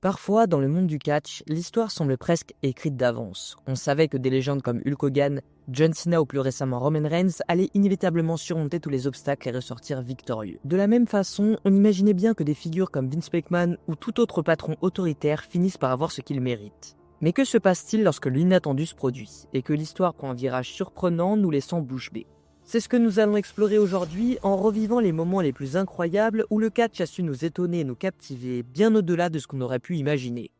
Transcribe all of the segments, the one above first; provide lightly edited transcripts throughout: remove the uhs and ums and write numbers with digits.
Parfois, dans le monde du catch, l'histoire semble presque écrite d'avance. On savait que des légendes comme Hulk Hogan, John Cena ou plus récemment Roman Reigns allaient inévitablement surmonter tous les obstacles et ressortir victorieux. De la même façon, on imaginait bien que des figures comme Vince McMahon ou tout autre patron autoritaire finissent par avoir ce qu'ils méritent. Mais que se passe-t-il lorsque l'inattendu se produit, et que l'histoire prend un virage surprenant nous laissant bouche bée? C'est ce que nous allons explorer aujourd'hui en revivant les moments les plus incroyables où le catch a su nous étonner et nous captiver bien au-delà de ce qu'on aurait pu imaginer.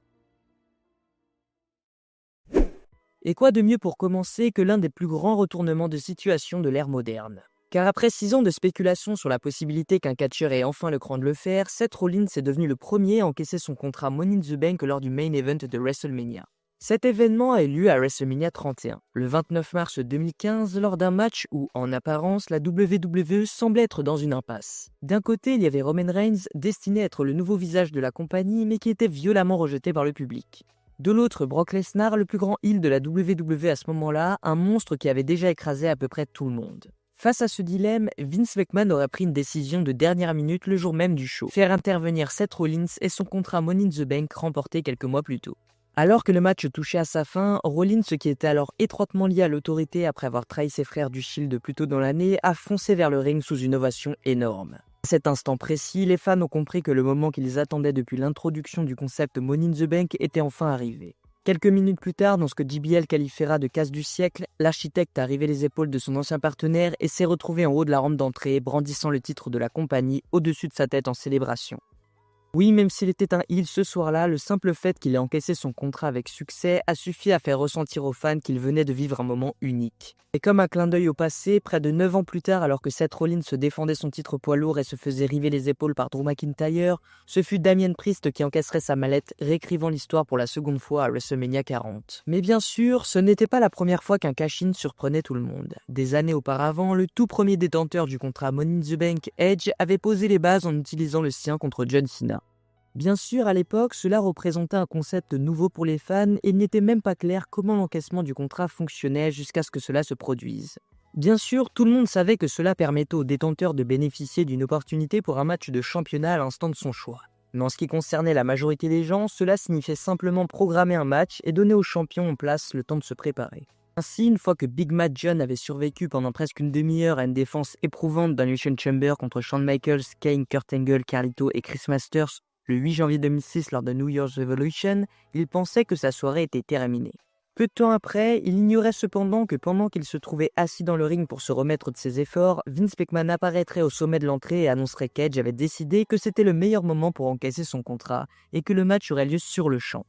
Et quoi de mieux pour commencer que l'un des plus grands retournements de situation de l'ère moderne? Car après 6 ans de spéculation sur la possibilité qu'un catcheur ait enfin le cran de le faire, Seth Rollins est devenu le premier à encaisser son contrat Money in the Bank lors du main event de WrestleMania. Cet événement a eu lieu à WrestleMania 31, le 29 mars 2015, lors d'un match où, en apparence, la WWE semblait être dans une impasse. D'un côté, il y avait Roman Reigns, destiné à être le nouveau visage de la compagnie, mais qui était violemment rejeté par le public. De l'autre, Brock Lesnar, le plus grand heel de la WWE à ce moment-là, un monstre qui avait déjà écrasé à peu près tout le monde. Face à ce dilemme, Vince McMahon aurait pris une décision de dernière minute le jour même du show, faire intervenir Seth Rollins et son contrat Money in the Bank remporté quelques mois plus tôt. Alors que le match touchait à sa fin, Rollins, qui était alors étroitement lié à l'autorité après avoir trahi ses frères du Shield plus tôt dans l'année, a foncé vers le ring sous une ovation énorme. À cet instant précis, les fans ont compris que le moment qu'ils attendaient depuis l'introduction du concept Money in the Bank était enfin arrivé. Quelques minutes plus tard, dans ce que JBL qualifiera de casse du siècle, l'architecte a rivé les épaules de son ancien partenaire et s'est retrouvé en haut de la rampe d'entrée, brandissant le titre de la compagnie au-dessus de sa tête en célébration. Oui, même s'il était un heel ce soir-là, le simple fait qu'il ait encaissé son contrat avec succès a suffi à faire ressentir aux fans qu'il venait de vivre un moment unique. Et comme un clin d'œil au passé, près de 9 ans plus tard, alors que Seth Rollins se défendait son titre poids lourd et se faisait river les épaules par Drew McIntyre, ce fut Damien Priest qui encaisserait sa mallette, réécrivant l'histoire pour la seconde fois à WrestleMania 40. Mais bien sûr, ce n'était pas la première fois qu'un cash-in surprenait tout le monde. Des années auparavant, le tout premier détenteur du contrat Money in the Bank, Edge, avait posé les bases en utilisant le sien contre John Cena. Bien sûr, à l'époque, cela représentait un concept nouveau pour les fans et il n'était même pas clair comment l'encaissement du contrat fonctionnait jusqu'à ce que cela se produise. Bien sûr, tout le monde savait que cela permettait au détenteur de bénéficier d'une opportunité pour un match de championnat à l'instant de son choix. Mais en ce qui concernait la majorité des gens, cela signifiait simplement programmer un match et donner au champion en place le temps de se préparer. Ainsi, une fois que Big Matt John avait survécu pendant presque une demi-heure à une défense éprouvante dans l'Elimination Chamber contre Shawn Michaels, Kane, Kurt Angle, Carlito et Chris Masters, le 8 janvier 2006 lors de New Year's Revolution, il pensait que sa soirée était terminée. Peu de temps après, il ignorait cependant que pendant qu'il se trouvait assis dans le ring pour se remettre de ses efforts, Vince McMahon apparaîtrait au sommet de l'entrée et annoncerait qu'Edge avait décidé que c'était le meilleur moment pour encaisser son contrat et que le match aurait lieu sur le champ.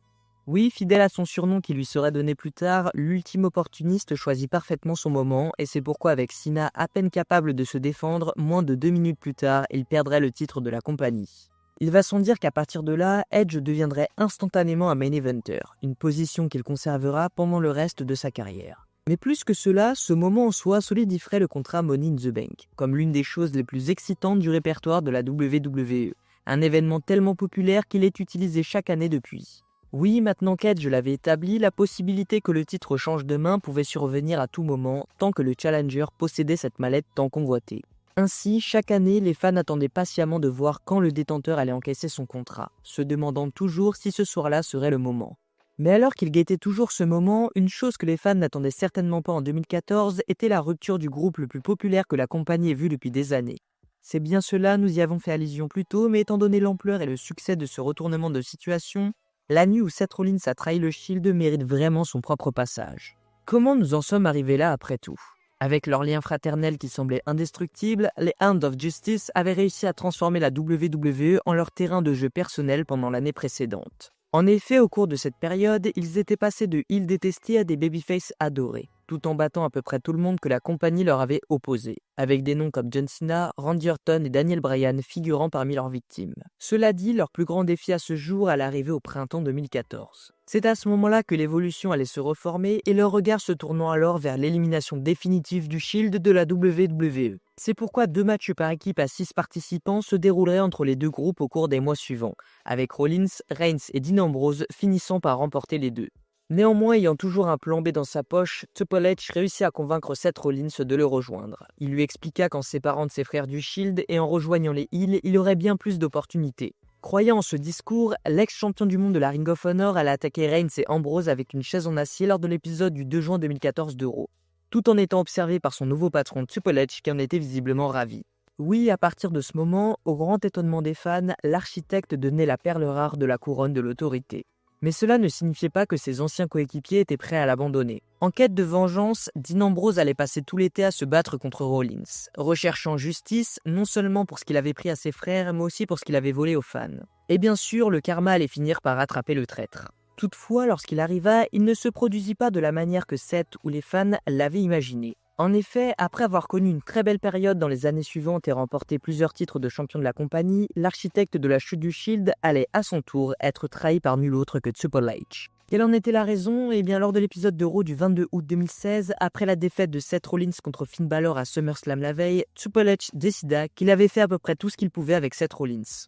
Oui, fidèle à son surnom qui lui serait donné plus tard, l'ultime opportuniste choisit parfaitement son moment et c'est pourquoi avec Cena à peine capable de se défendre, moins de 2 minutes plus tard, il perdrait le titre de la compagnie. Il va sans dire qu'à partir de là, Edge deviendrait instantanément un main eventer, une position qu'il conservera pendant le reste de sa carrière. Mais plus que cela, ce moment en soi solidifierait le contrat Money in the Bank, comme l'une des choses les plus excitantes du répertoire de la WWE, un événement tellement populaire qu'il est utilisé chaque année depuis. Oui, maintenant qu'Edge l'avait établi, la possibilité que le titre change de main pouvait survenir à tout moment, tant que le challenger possédait cette mallette tant convoitée. Ainsi, chaque année, les fans attendaient patiemment de voir quand le détenteur allait encaisser son contrat, se demandant toujours si ce soir-là serait le moment. Mais alors qu'ils guettaient toujours ce moment, une chose que les fans n'attendaient certainement pas en 2014 était la rupture du groupe le plus populaire que la compagnie ait vu depuis des années. C'est bien cela, nous y avons fait allusion plus tôt, mais étant donné l'ampleur et le succès de ce retournement de situation, la nuit où Seth Rollins a trahi le Shield mérite vraiment son propre passage. Comment nous en sommes arrivés là après tout ? Avec leur lien fraternel qui semblait indestructible, les Hounds of Justice avaient réussi à transformer la WWE en leur terrain de jeu personnel pendant l'année précédente. En effet, au cours de cette période, ils étaient passés de heels détestés à des babyface adorés, tout en battant à peu près tout le monde que la compagnie leur avait opposé, avec des noms comme John Cena, Randy Orton et Daniel Bryan figurant parmi leurs victimes. Cela dit, leur plus grand défi à ce jour allait arriver au printemps 2014. C'est à ce moment-là que l'évolution allait se reformer et leur regard se tournant alors vers l'élimination définitive du Shield de la WWE. C'est pourquoi 2 matchs par équipe à 6 participants se dérouleraient entre les deux groupes au cours des mois suivants, avec Rollins, Reigns et Dean Ambrose finissant par remporter les deux. Néanmoins, ayant toujours un plan B dans sa poche, Triple H réussit à convaincre Seth Rollins de le rejoindre. Il lui expliqua qu'en séparant de ses frères du Shield et en rejoignant les Heels, il aurait bien plus d'opportunités. Croyant en ce discours, l'ex-champion du monde de la Ring of Honor allait attaquer Reigns et Ambrose avec une chaise en acier lors de l'épisode du 2 juin 2014 de Raw, tout en étant observé par son nouveau patron Triple H qui en était visiblement ravi. Oui, à partir de ce moment, au grand étonnement des fans, l'architecte devenait la perle rare de la couronne de l'autorité. Mais cela ne signifiait pas que ses anciens coéquipiers étaient prêts à l'abandonner. En quête de vengeance, Dean Ambrose allait passer tout l'été à se battre contre Rollins, recherchant justice non seulement pour ce qu'il avait pris à ses frères, mais aussi pour ce qu'il avait volé aux fans. Et bien sûr, le karma allait finir par rattraper le traître. Toutefois, lorsqu'il arriva, il ne se produisit pas de la manière que Seth ou les fans l'avaient imaginé. En effet, après avoir connu une très belle période dans les années suivantes et remporté plusieurs titres de champion de la compagnie, l'architecte de la chute du Shield allait à son tour être trahi par nul autre que Triple H. Quelle en était la raison ? Eh bien, lors de l'épisode de Raw du 22 août 2016, après la défaite de Seth Rollins contre Finn Balor à SummerSlam la veille, Triple H décida qu'il avait fait à peu près tout ce qu'il pouvait avec Seth Rollins.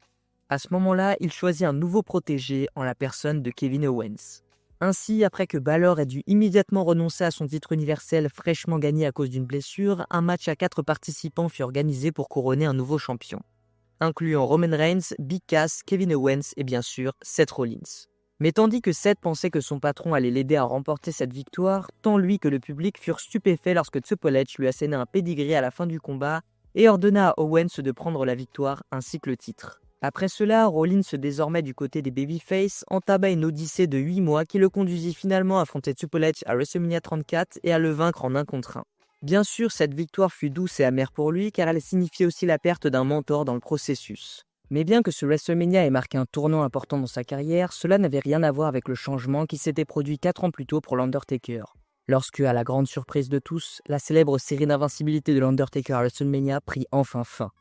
À ce moment-là, il choisit un nouveau protégé en la personne de Kevin Owens. Ainsi, après que Balor ait dû immédiatement renoncer à son titre universel fraîchement gagné à cause d'une blessure, un match à 4 participants fut organisé pour couronner un nouveau champion, incluant Roman Reigns, Big Cass, Kevin Owens et bien sûr Seth Rollins. Mais tandis que Seth pensait que son patron allait l'aider à remporter cette victoire, tant lui que le public furent stupéfaits lorsque Triple H lui asséna un pedigree à la fin du combat et ordonna à Owens de prendre la victoire ainsi que le titre. Après cela, Rollins, désormais du côté des babyface, entama une odyssée de 8 mois qui le conduisit finalement à affronter Triple H à WrestleMania 34 et à le vaincre en 1 contre 1. Bien sûr, cette victoire fut douce et amère pour lui car elle signifiait aussi la perte d'un mentor dans le processus. Mais bien que ce WrestleMania ait marqué un tournant important dans sa carrière, cela n'avait rien à voir avec le changement qui s'était produit 4 ans plus tôt pour l'Undertaker. Lorsque, à la grande surprise de tous, la célèbre série d'invincibilité de l'Undertaker à WrestleMania prit enfin fin.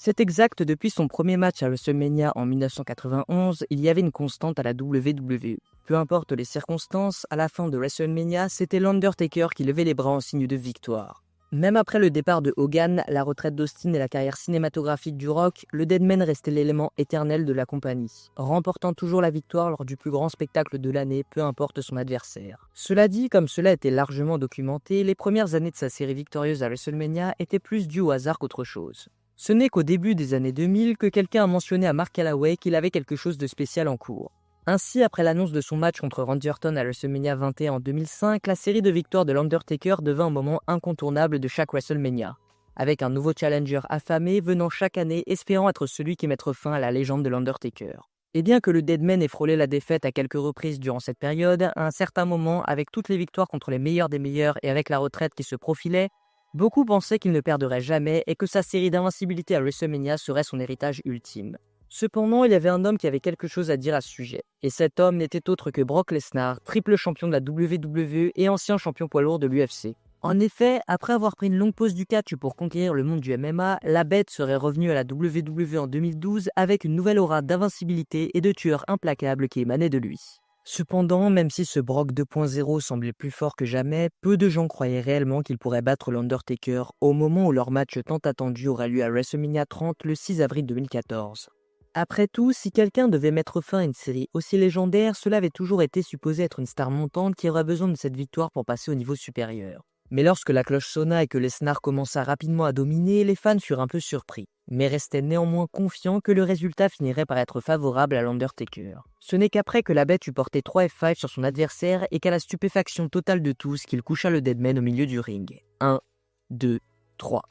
C'est exact, depuis son premier match à WrestleMania en 1991, il y avait une constante à la WWE. Peu importe les circonstances, à la fin de WrestleMania, c'était l'Undertaker qui levait les bras en signe de victoire. Même après le départ de Hogan, la retraite d'Austin et la carrière cinématographique du Rock, le Deadman restait l'élément éternel de la compagnie, remportant toujours la victoire lors du plus grand spectacle de l'année, peu importe son adversaire. Cela dit, comme cela était largement documenté, les premières années de sa série victorieuse à WrestleMania étaient plus dues au hasard qu'autre chose. Ce n'est qu'au début des années 2000 que quelqu'un a mentionné à Mark Calaway qu'il avait quelque chose de spécial en cours. Ainsi, après l'annonce de son match contre Randy Orton à WrestleMania 21 en 2005, la série de victoires de l'Undertaker devint un moment incontournable de chaque WrestleMania, avec un nouveau challenger affamé venant chaque année espérant être celui qui mettra fin à la légende de l'Undertaker. Et bien que le Deadman ait frôlé la défaite à quelques reprises durant cette période, à un certain moment, avec toutes les victoires contre les meilleurs des meilleurs et avec la retraite qui se profilait, beaucoup pensaient qu'il ne perdrait jamais et que sa série d'invincibilité à WrestleMania serait son héritage ultime. Cependant, il y avait un homme qui avait quelque chose à dire à ce sujet. Et cet homme n'était autre que Brock Lesnar, triple champion de la WWE et ancien champion poids lourd de l'UFC. En effet, après avoir pris une longue pause du catch pour conquérir le monde du MMA, la bête serait revenue à la WWE en 2012 avec une nouvelle aura d'invincibilité et de tueur implacable qui émanait de lui. Cependant, même si ce Brock 2.0 semblait plus fort que jamais, peu de gens croyaient réellement qu'il pourrait battre l'Undertaker au moment où leur match tant attendu aurait lieu à WrestleMania 30 le 6 avril 2014. Après tout, si quelqu'un devait mettre fin à une série aussi légendaire, cela avait toujours été supposé être une star montante qui aurait besoin de cette victoire pour passer au niveau supérieur. Mais lorsque la cloche sonna et que Lesnar commença rapidement à dominer, les fans furent un peu surpris, mais restaient néanmoins confiants que le résultat finirait par être favorable à l'Undertaker. Ce n'est qu'après que la bête eut porté 3 F5 sur son adversaire et qu'à la stupéfaction totale de tous qu'il coucha le Deadman au milieu du ring. 1, 2, 3.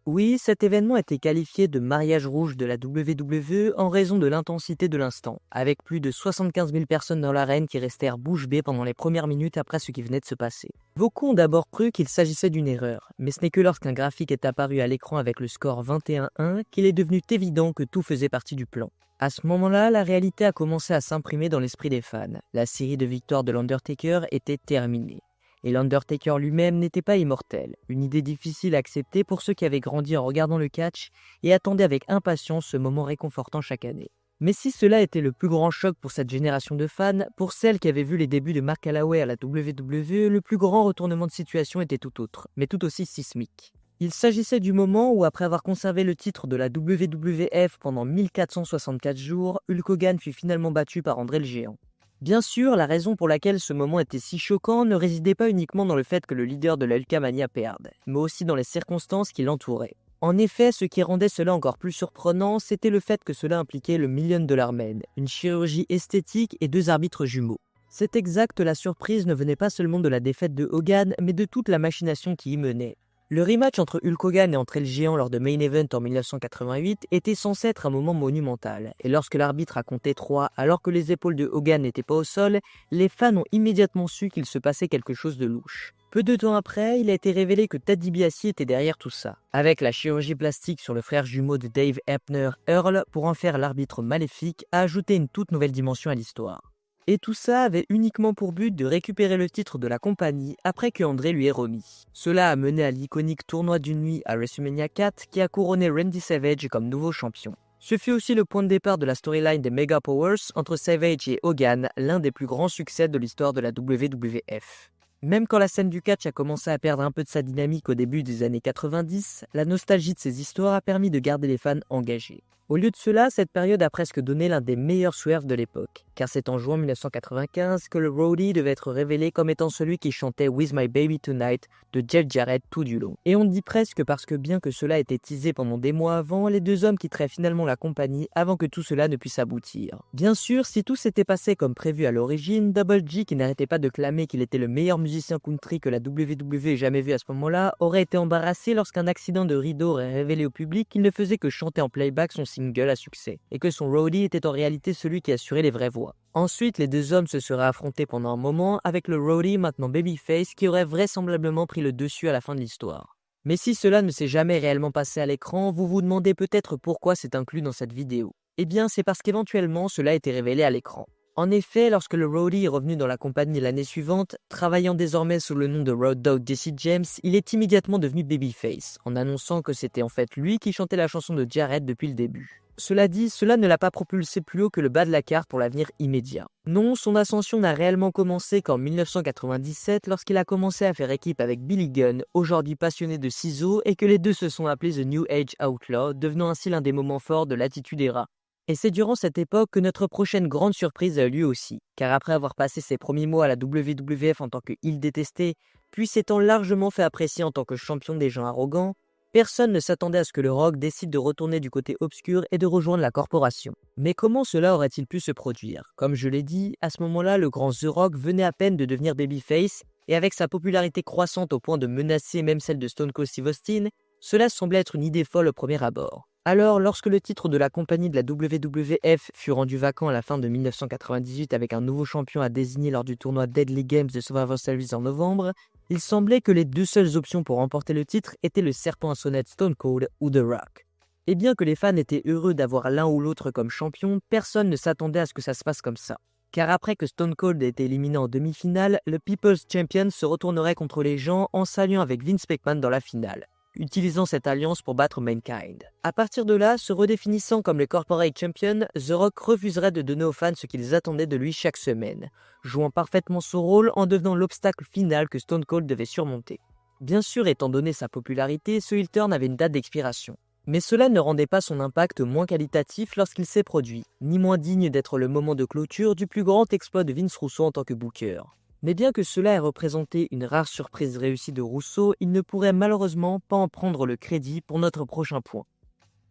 Oui, cet événement était qualifié de mariage rouge de la WWE en raison de l'intensité de l'instant, avec plus de 75 000 personnes dans l'arène qui restèrent bouche bée pendant les premières minutes après ce qui venait de se passer. Beaucoup ont d'abord cru qu'il s'agissait d'une erreur, mais ce n'est que lorsqu'un graphique est apparu à l'écran avec le score 21-1 qu'il est devenu évident que tout faisait partie du plan. À ce moment-là, la réalité a commencé à s'imprimer dans l'esprit des fans. La série de victoires de l'Undertaker était terminée. Et l'Undertaker lui-même n'était pas immortel, une idée difficile à accepter pour ceux qui avaient grandi en regardant le catch et attendaient avec impatience ce moment réconfortant chaque année. Mais si cela était le plus grand choc pour cette génération de fans, pour celles qui avaient vu les débuts de Mark Calaway à la WWE, le plus grand retournement de situation était tout autre, mais tout aussi sismique. Il s'agissait du moment où, après avoir conservé le titre de la WWF pendant 1464 jours, Hulk Hogan fut finalement battu par André le Géant. Bien sûr, la raison pour laquelle ce moment était si choquant ne résidait pas uniquement dans le fait que le leader de la Hulkamania perde, mais aussi dans les circonstances qui l'entouraient. En effet, ce qui rendait cela encore plus surprenant, c'était le fait que cela impliquait le Million Dollar Man, une chirurgie esthétique et 2 arbitres jumeaux. C'est exact, la surprise ne venait pas seulement de la défaite de Hogan, mais de toute la machination qui y menait. Le rematch entre Hulk Hogan et André le Géant lors de Main Event en 1988 était censé être un moment monumental, et lorsque l'arbitre a compté 3 alors que les épaules de Hogan n'étaient pas au sol, les fans ont immédiatement su qu'il se passait quelque chose de louche. Peu de temps après, il a été révélé que Ted DiBiase était derrière tout ça, avec la chirurgie plastique sur le frère jumeau de Dave Hebner, Earl, pour en faire l'arbitre maléfique, a ajouté une toute nouvelle dimension à l'histoire. Et tout ça avait uniquement pour but de récupérer le titre de la compagnie après que André lui ait remis. Cela a mené à l'iconique tournoi d'une nuit à WrestleMania 4 qui a couronné Randy Savage comme nouveau champion. Ce fut aussi le point de départ de la storyline des Mega Powers entre Savage et Hogan, l'un des plus grands succès de l'histoire de la WWF. Même quand la scène du catch a commencé à perdre un peu de sa dynamique au début des années 90, la nostalgie de ces histoires a permis de garder les fans engagés. Au lieu de cela, cette période a presque donné l'un des meilleurs swerves de l'époque, car c'est en juin 1995 que le Roadie devait être révélé comme étant celui qui chantait With My Baby Tonight de Jeff Jarrett tout du long. Et on dit presque parce que bien que cela ait été teasé pendant des mois avant, les deux hommes quitteraient finalement la compagnie avant que tout cela ne puisse aboutir. Bien sûr, si tout s'était passé comme prévu à l'origine, Double G, qui n'arrêtait pas de clamer qu'il était le meilleur musicien country que la WWE ait jamais vu à ce moment-là, aurait été embarrassé lorsqu'un accident de rideau aurait révélé au public qu'il ne faisait que chanter en playback son single à succès, et que son roadie était en réalité celui qui assurait les vraies voix. Ensuite, les deux hommes se seraient affrontés pendant un moment, avec le roadie maintenant babyface qui aurait vraisemblablement pris le dessus à la fin de l'histoire. Mais si cela ne s'est jamais réellement passé à l'écran, vous vous demandez peut-être pourquoi c'est inclus dans cette vidéo. Eh bien, c'est parce qu'éventuellement cela a été révélé à l'écran. En effet, lorsque le Roadie est revenu dans la compagnie l'année suivante, travaillant désormais sous le nom de Road Dogg Jesse James, il est immédiatement devenu babyface, en annonçant que c'était en fait lui qui chantait la chanson de Jarrett depuis le début. Cela dit, cela ne l'a pas propulsé plus haut que le bas de la carte pour l'avenir immédiat. Non, son ascension n'a réellement commencé qu'en 1997 lorsqu'il a commencé à faire équipe avec Billy Gunn, aujourd'hui passionné de ciseaux, et que les deux se sont appelés The New Age Outlaw, devenant ainsi l'un des moments forts de l'Attitude Era. Et c'est durant cette époque que notre prochaine grande surprise a eu lieu aussi, car après avoir passé ses premiers mois à la WWF en tant que heel détesté, puis s'étant largement fait apprécier en tant que champion des gens arrogants, personne ne s'attendait à ce que le Rock décide de retourner du côté obscur et de rejoindre la corporation. Mais comment cela aurait-il pu se produire? Comme je l'ai dit, à ce moment-là, le grand The Rock venait à peine de devenir babyface, et avec sa popularité croissante au point de menacer même celle de Stone Cold Steve Austin, cela semblait être une idée folle au premier abord. Alors, lorsque le titre de la compagnie de la WWF fut rendu vacant à la fin de 1998 avec un nouveau champion à désigner lors du tournoi Deadly Games de Survivor Series en novembre, il semblait que les deux seules options pour remporter le titre étaient le serpent à sonnette Stone Cold ou The Rock. Et bien que les fans étaient heureux d'avoir l'un ou l'autre comme champion, personne ne s'attendait à ce que ça se passe comme ça. Car après que Stone Cold ait été éliminé en demi-finale, le People's Champion se retournerait contre les gens en s'alliant avec Vince McMahon dans la finale, utilisant cette alliance pour battre Mankind. À partir de là, se redéfinissant comme le Corporate Champion, The Rock refuserait de donner aux fans ce qu'ils attendaient de lui chaque semaine, jouant parfaitement son rôle en devenant l'obstacle final que Stone Cold devait surmonter. Bien sûr, étant donné sa popularité, ce heel turn avait une date d'expiration. Mais cela ne rendait pas son impact moins qualitatif lorsqu'il s'est produit, ni moins digne d'être le moment de clôture du plus grand exploit de Vince Russo en tant que booker. Mais bien que cela ait représenté une rare surprise réussie de Russo, il ne pourrait malheureusement pas en prendre le crédit pour notre prochain point.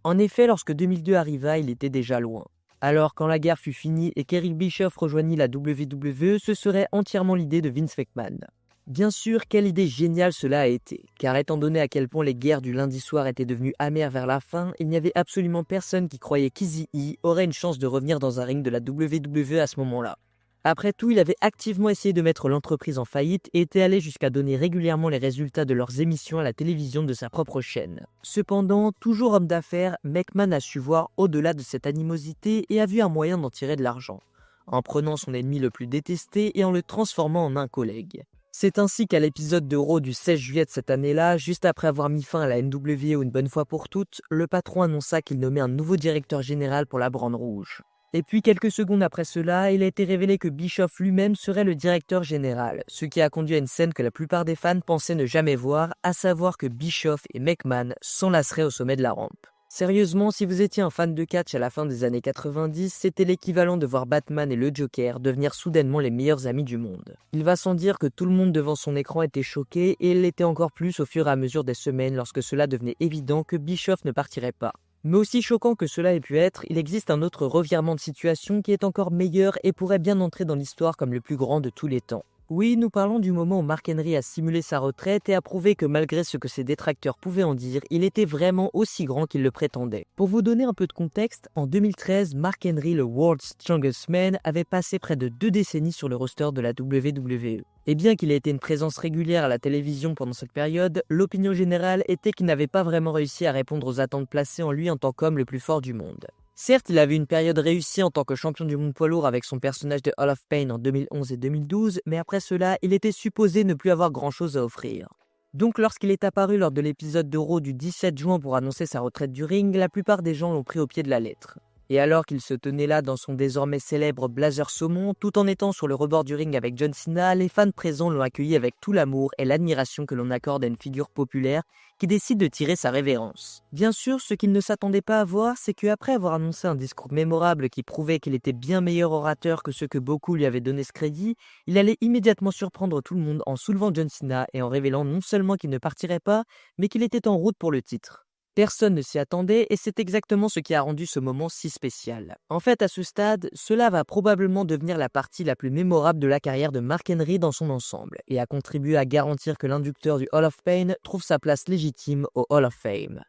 En effet, lorsque 2002 arriva, il était déjà loin. Alors, quand la guerre fut finie et qu'Eric Bischoff rejoignit la WWE, ce serait entièrement l'idée de Vince McMahon. Bien sûr, quelle idée géniale cela a été, car étant donné à quel point les guerres du lundi soir étaient devenues amères vers la fin, il n'y avait absolument personne qui croyait qu'Eazy E aurait une chance de revenir dans un ring de la WWE à ce moment-là. Après tout, il avait activement essayé de mettre l'entreprise en faillite et était allé jusqu'à donner régulièrement les résultats de leurs émissions à la télévision de sa propre chaîne. Cependant, toujours homme d'affaires, McMahon a su voir au-delà de cette animosité et a vu un moyen d'en tirer de l'argent, en prenant son ennemi le plus détesté et en le transformant en un collègue. C'est ainsi qu'à l'épisode de Raw du 16 juillet de cette année-là, juste après avoir mis fin à la NWO une bonne fois pour toutes, le patron annonça qu'il nommait un nouveau directeur général pour la Brande Rouge. Et puis quelques secondes après cela, il a été révélé que Bischoff lui-même serait le directeur général, ce qui a conduit à une scène que la plupart des fans pensaient ne jamais voir, à savoir que Bischoff et McMahon s'enlaceraient au sommet de la rampe. Sérieusement, si vous étiez un fan de catch à la fin des années 90, c'était l'équivalent de voir Batman et le Joker devenir soudainement les meilleurs amis du monde. Il va sans dire que tout le monde devant son écran était choqué et il l'était encore plus au fur et à mesure des semaines lorsque cela devenait évident que Bischoff ne partirait pas. Mais aussi choquant que cela ait pu être, il existe un autre revirement de situation qui est encore meilleur et pourrait bien entrer dans l'histoire comme le plus grand de tous les temps. Oui, nous parlons du moment où Mark Henry a simulé sa retraite et a prouvé que malgré ce que ses détracteurs pouvaient en dire, il était vraiment aussi grand qu'il le prétendait. Pour vous donner un peu de contexte, en 2013, Mark Henry, le World's Strongest Man, avait passé près de 2 décennies sur le roster de la WWE. Et bien qu'il ait été une présence régulière à la télévision pendant cette période, l'opinion générale était qu'il n'avait pas vraiment réussi à répondre aux attentes placées en lui en tant qu'homme le plus fort du monde. Certes, il avait une période réussie en tant que champion du monde poids lourd avec son personnage de Hall of Pain en 2011 et 2012, mais après cela, il était supposé ne plus avoir grand-chose à offrir. Donc lorsqu'il est apparu lors de l'épisode de Raw du 17 juin pour annoncer sa retraite du ring, la plupart des gens l'ont pris au pied de la lettre. Et alors qu'il se tenait là dans son désormais célèbre blazer saumon, tout en étant sur le rebord du ring avec John Cena, les fans présents l'ont accueilli avec tout l'amour et l'admiration que l'on accorde à une figure populaire qui décide de tirer sa révérence. Bien sûr, ce qu'il ne s'attendait pas à voir, c'est qu'après avoir annoncé un discours mémorable qui prouvait qu'il était bien meilleur orateur que ceux que beaucoup lui avaient donné ce crédit, il allait immédiatement surprendre tout le monde en soulevant John Cena et en révélant non seulement qu'il ne partirait pas, mais qu'il était en route pour le titre. Personne ne s'y attendait et c'est exactement ce qui a rendu ce moment si spécial. En fait, à ce stade, cela va probablement devenir la partie la plus mémorable de la carrière de Mark Henry dans son ensemble et a contribué à garantir que l'inducteur du Hall of Pain trouve sa place légitime au Hall of Fame.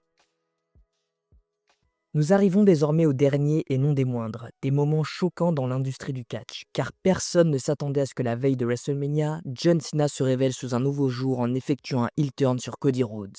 Nous arrivons désormais au dernier et non des moindres, des moments choquants dans l'industrie du catch, car personne ne s'attendait à ce que la veille de WrestleMania, John Cena se révèle sous un nouveau jour en effectuant un heel turn sur Cody Rhodes.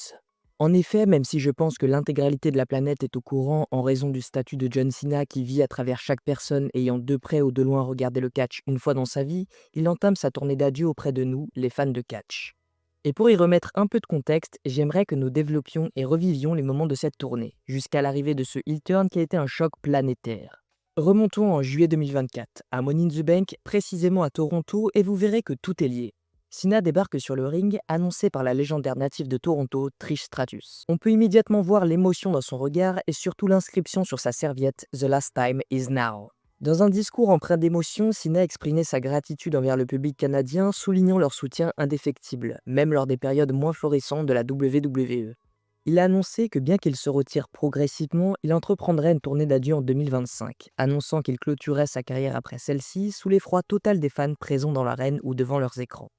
En effet, même si je pense que l'intégralité de la planète est au courant en raison du statut de John Cena qui vit à travers chaque personne ayant de près ou de loin regardé le catch une fois dans sa vie, il entame sa tournée d'adieu auprès de nous, les fans de catch. Et pour y remettre un peu de contexte, j'aimerais que nous développions et revivions les moments de cette tournée, jusqu'à l'arrivée de ce heel turn qui a été un choc planétaire. Remontons en juillet 2024, à Money in the Bank, précisément à Toronto, et vous verrez que tout est lié. Cena débarque sur le ring, annoncé par la légendaire native de Toronto, Trish Stratus. On peut immédiatement voir l'émotion dans son regard et surtout l'inscription sur sa serviette « The last time is now ». Dans un discours empreint d'émotion, Cena exprimait sa gratitude envers le public canadien, soulignant leur soutien indéfectible, même lors des périodes moins florissantes de la WWE. Il a annoncé que bien qu'il se retire progressivement, il entreprendrait une tournée d'adieu en 2025, annonçant qu'il clôturerait sa carrière après celle-ci sous l'effroi total des fans présents dans l'arène ou devant leurs écrans.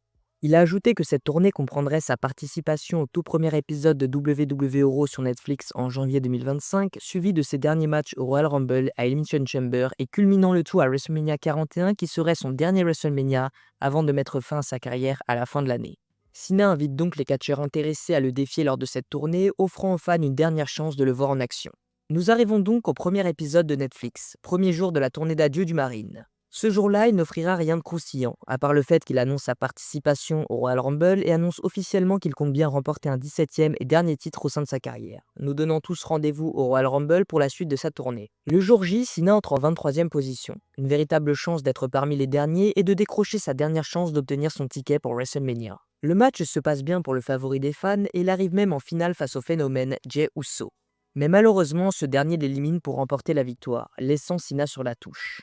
Il a ajouté que cette tournée comprendrait sa participation au tout premier épisode de WWE Raw sur Netflix en janvier 2025, suivi de ses derniers matchs au Royal Rumble, à Elimination Chamber et culminant le tout à WrestleMania 41 qui serait son dernier WrestleMania avant de mettre fin à sa carrière à la fin de l'année. Cena invite donc les catcheurs intéressés à le défier lors de cette tournée, offrant aux fans une dernière chance de le voir en action. Nous arrivons donc au premier épisode de Netflix, premier jour de la tournée d'adieu du Marine. Ce jour-là, il n'offrira rien de croustillant, à part le fait qu'il annonce sa participation au Royal Rumble et annonce officiellement qu'il compte bien remporter un 17e et dernier titre au sein de sa carrière, nous donnant tous rendez-vous au Royal Rumble pour la suite de sa tournée. Le jour J, Cena entre en 23e position, une véritable chance d'être parmi les derniers et de décrocher sa dernière chance d'obtenir son ticket pour WrestleMania. Le match se passe bien pour le favori des fans et il arrive même en finale face au phénomène Jey Uso. Mais malheureusement, ce dernier l'élimine pour remporter la victoire, laissant Cena sur la touche.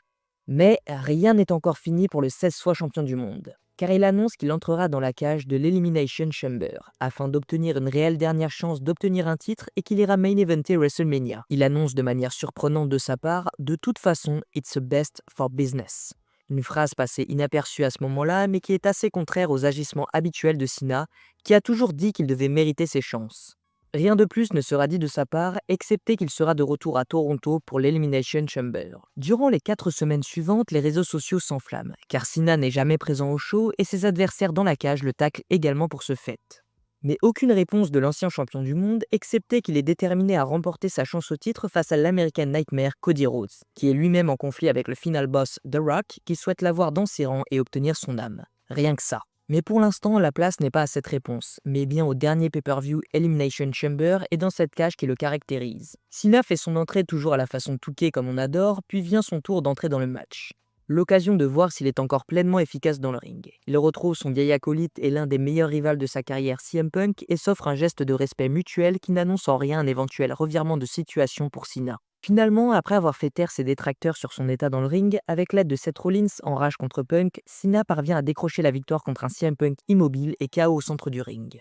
Mais rien n'est encore fini pour le 16 fois champion du monde, car il annonce qu'il entrera dans la cage de l'Elimination Chamber, afin d'obtenir une réelle dernière chance d'obtenir un titre et qu'il ira main eventer WrestleMania. Il annonce de manière surprenante de sa part, de toute façon, it's the best for business. Une phrase passée inaperçue à ce moment-là, mais qui est assez contraire aux agissements habituels de Cena, qui a toujours dit qu'il devait mériter ses chances. Rien de plus ne sera dit de sa part, excepté qu'il sera de retour à Toronto pour l'Elimination Chamber. Durant les 4 semaines suivantes, les réseaux sociaux s'enflamment, car Cena n'est jamais présent au show et ses adversaires dans la cage le taclent également pour ce fait. Mais aucune réponse de l'ancien champion du monde, excepté qu'il est déterminé à remporter sa chance au titre face à l'American Nightmare Cody Rhodes, qui est lui-même en conflit avec le final boss The Rock, qui souhaite l'avoir dans ses rangs et obtenir son âme. Rien que ça. Mais pour l'instant, la place n'est pas à cette réponse, mais bien au dernier pay-per-view Elimination Chamber et dans cette cage qui le caractérise. Cena fait son entrée toujours à la façon Touquet comme on adore, puis vient son tour d'entrer dans le match. L'occasion de voir s'il est encore pleinement efficace dans le ring. Il retrouve son vieil acolyte et l'un des meilleurs rivals de sa carrière, CM Punk, et s'offre un geste de respect mutuel qui n'annonce en rien un éventuel revirement de situation pour Cena. Finalement, après avoir fait taire ses détracteurs sur son état dans le ring, avec l'aide de Seth Rollins en rage contre Punk, Cena parvient à décrocher la victoire contre un CM Punk immobile et KO au centre du ring.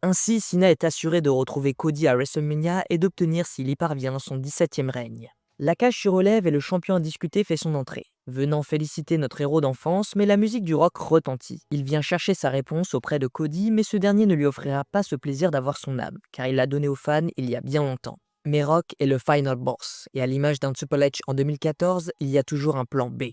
Ainsi, Cena est assuré de retrouver Cody à WrestleMania et d'obtenir, s'il y parvient, son 17e règne. La cage se relève et le champion indiscuté fait son entrée, venant féliciter notre héros d'enfance, mais la musique du rock retentit. Il vient chercher sa réponse auprès de Cody, mais ce dernier ne lui offrira pas ce plaisir d'avoir son âme, car il l'a donné aux fans il y a bien longtemps. Mais Rock est le final boss, et à l'image d'un Triple H en 2014, il y a toujours un plan B.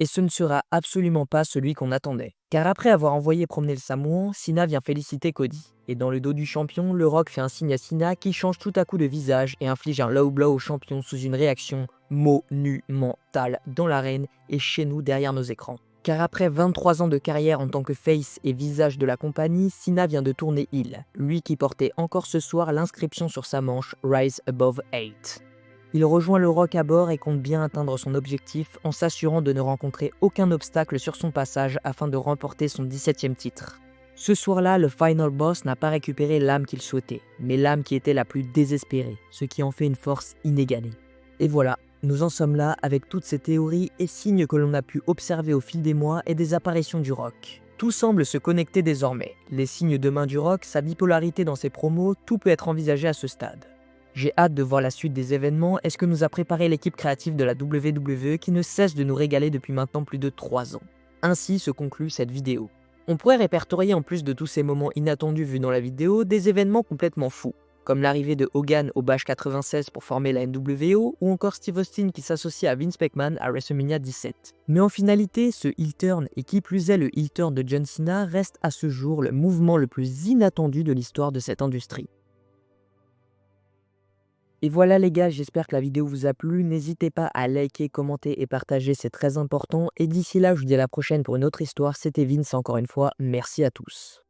Et ce ne sera absolument pas celui qu'on attendait. Car après avoir envoyé promener le Samoan, Cena vient féliciter Cody. Et dans le dos du champion, le Rock fait un signe à Cena qui change tout à coup de visage et inflige un low blow au champion sous une réaction monumentale dans l'arène et chez nous derrière nos écrans. Car après 23 ans de carrière en tant que face et visage de la compagnie, Cena vient de tourner heel, lui qui portait encore ce soir l'inscription sur sa manche Rise Above 8. Il rejoint le Rock à bord et compte bien atteindre son objectif en s'assurant de ne rencontrer aucun obstacle sur son passage afin de remporter son 17e titre. Ce soir-là, le Final Boss n'a pas récupéré l'âme qu'il souhaitait, mais l'âme qui était la plus désespérée, ce qui en fait une force inégalée. Et voilà, nous en sommes là avec toutes ces théories et signes que l'on a pu observer au fil des mois et des apparitions du Rock. Tout semble se connecter désormais. Les signes de main du Rock, sa bipolarité dans ses promos, tout peut être envisagé à ce stade. J'ai hâte de voir la suite des événements et ce que nous a préparé l'équipe créative de la WWE qui ne cesse de nous régaler depuis maintenant plus de 3 ans. Ainsi se conclut cette vidéo. On pourrait répertorier en plus de tous ces moments inattendus vus dans la vidéo, des événements complètement fous, comme l'arrivée de Hogan au Bash 96 pour former la NWO, ou encore Steve Austin qui s'associe à Vince McMahon à WrestleMania 17. Mais en finalité, ce heel turn, et qui plus est le heel turn de John Cena, reste à ce jour le mouvement le plus inattendu de l'histoire de cette industrie. Et voilà les gars, j'espère que la vidéo vous a plu. N'hésitez pas à liker, commenter et partager, c'est très important. Et d'ici là, je vous dis à la prochaine pour une autre histoire. C'était Vince encore une fois. Merci à tous.